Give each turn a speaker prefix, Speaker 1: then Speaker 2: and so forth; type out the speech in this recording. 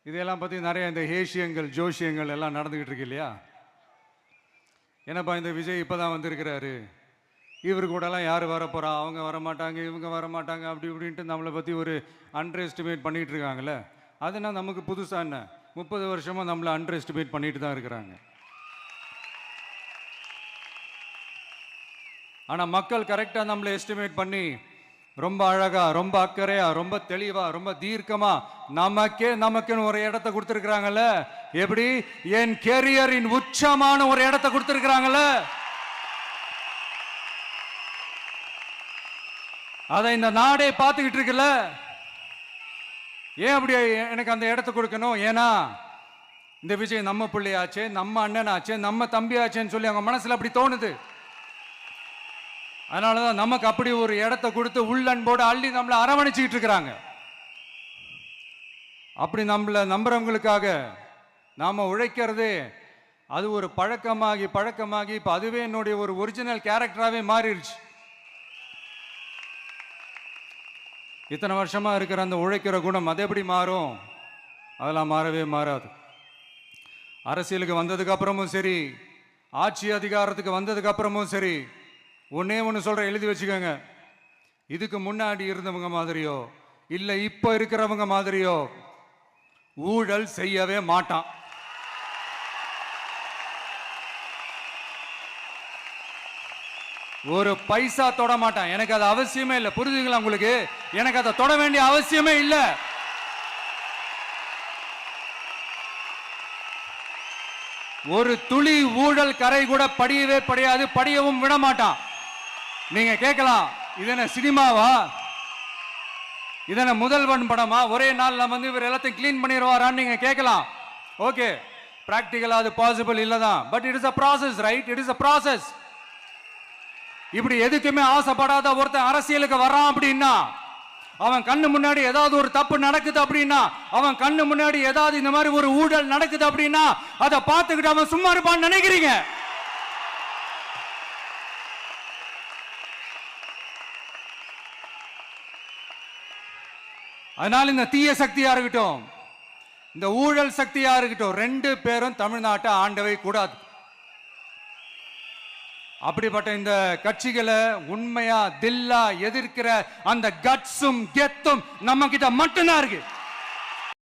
Speaker 1: இதெல்லாம் பற்றி நிறைய இந்த ஹேஷியங்கள் ஜோஷியங்கள் எல்லாம் நடந்துக்கிட்டு இருக்கு இல்லையா? என்னப்பா இந்த விஜய் இப்போ தான் வந்திருக்கிறாரு, இவர் கூடலாம் யார் வரப்போகிறா, அவங்க வரமாட்டாங்க, இவங்க வரமாட்டாங்க, அப்படி இப்படின்ட்டு நம்மளை பற்றி ஒரு அண்டர் எஸ்டிமேட் பண்ணிகிட்டு இருக்காங்களே. அதுனா நமக்கு புதுசாக என்ன? 30 வருஷமாக நம்மளை அண்டர் எஸ்டிமேட் பண்ணிட்டு தான் இருக்கிறாங்க. ஆனால் மக்கள் கரெக்டாக நம்மளை எஸ்டிமேட் பண்ணி ரொம்ப அழகா, ரொம்ப அக்கறையா, ரொம்ப தெளிவா, ரொம்ப தீர்க்கமா நமக்குன்னு ஒரு இடத்த கொடுத்துருக்குறாங்கல்ல. எப்படி? என் கேரியரின் உச்சமான ஒரு இடத்த கொடுத்துருக்குறாங்கல்ல. அதை இந்த நாடே பார்த்துக்கிட்டு இருக்குல்ல. ஏன் அப்படி எனக்கு அந்த இடத்த கொடுக்கணும்? ஏன்னா இந்த விஜய் நம்ம பிள்ளையாச்சே, நம்ம அண்ணனாச்சே, நம்ம தம்பியாச்சேன்னு சொல்லி அவங்க மனசுல அப்படி தோணுது. அதனாலதான் நமக்கு அப்படி ஒரு இடத்த கொடுத்து உள்ளன்போடு அள்ளி நம்மளை அரவணைச்சிக்கிட்டு இருக்கிறாங்க. அப்படி நம்மளை நம்புறவங்களுக்காக நாம உழைக்கிறதே அது ஒரு பழக்கமாகி இப்ப அதுவே என்னுடைய ஒரு ஒரிஜினல் கேரக்டராகவே மாறிடுச்சு. இத்தனை வருஷமா இருக்கிற அந்த உழைக்கிற குணம் அது எப்படி மாறும்? அதெல்லாம் மாறவே மாறாது. அரசியலுக்கு வந்ததுக்கு அப்புறமும் சரி, ஆட்சி அதிகாரத்துக்கு வந்ததுக்கு அப்புறமும் சரி, ஒன்னே ஒன்று சொல்ற, எழுதி வச்சுக்கோங்க. இதுக்கு முன்னாடி இருந்தவங்க மாதிரியோ இல்லை இப்போ இருக்கிறவங்க மாதிரியோ ஊழல் செய்யவே மாட்டான். ஒரு பைசா தொட மாட்டான். எனக்கு அது அவசியமே இல்லை. புரிஞ்சுங்களா உங்களுக்கு? எனக்கு அதை தொட வேண்டிய அவசியமே இல்லை. ஒரு துளி ஊழல் கரை கூட படியவே படியாது, படியவும் விட மாட்டான். நீங்க கேட்கலாம், இது என்ன சினிமாவா? இது என்ன முதல்வன் படமா? ஒரே நாள்ல வந்து இவர் எல்லாத்தையும் கிளீன் பண்ணிடுவாரான்னு நீங்க கேட்கலாம். ஓகே, பிராக்டிகலா அது பாசிபிள் இல்லதான். But it is a process, right? It is a process. இப்படி எதுக்குமே ஆசைப்படாத ஒருத்தன் அரசியலுக்கு வரான் அப்படின்னா, அவன் கண்ணு முன்னாடி ஏதாவது ஒரு தப்பு நடக்குது அப்படின்னா, அவன் கண்ணு முன்னாடி ஏதாவது இந்த மாதிரி ஒரு ஊழல் நடக்குது அப்படின்னா, அதை பார்த்துக்கிட்டு அவன் சும்மா இருப்பான்னு நினைக்கிறீங்க? அதனால இந்த தீய சக்தியா இருக்கட்டும், இந்த ஊழல் சக்தியா இருக்கட்டும், ரெண்டு பேரும் தமிழ்நாட்டை ஆண்டவை கூடாது. அப்படிப்பட்ட இந்த கட்சிகளை உண்மையா தில்லா எதிர்க்கிற அந்த கட்ஸும் கெத்தும் நம்ம கிட்ட மட்டும்தான் இருக்கு.